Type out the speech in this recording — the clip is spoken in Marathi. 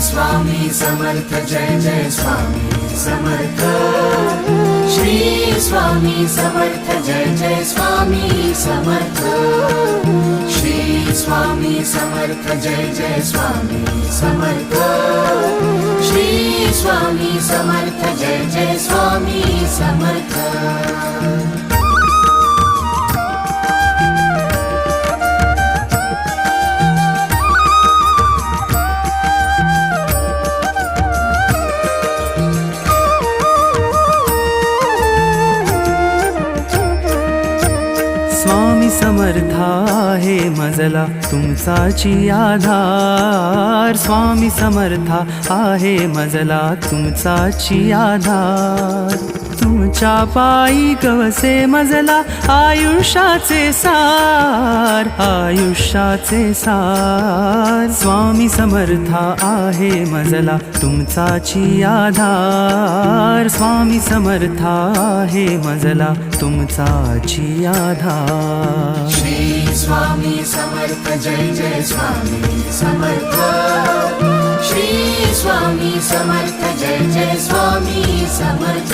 स्वामी समर्थ जय जय स्वामी समर्थ श्री स्वामी समर्थ जय जय स्वामी समर्थ श्री स्वामी समर्थ जय जय स्वामी समर्थ श्री स्वामी समर्थ जय जय स्वामी समर्थ स्वामी समर्था आहे मजला तुमचाची आधार स्वामी समर्था आहे मजला तुमचाची आधार तुमच्या पायी गवसे मजला आयुष्याचे सार स्वामी समर्था आहे मजला तुमचाची आधार स्वामी समर्था आहे मजला तुमचाची आधार श्री स्वामी समर्थ जय जय स्वामी समर्थ श्री स्वामी समर्थ जय जय स्वामी समर्थ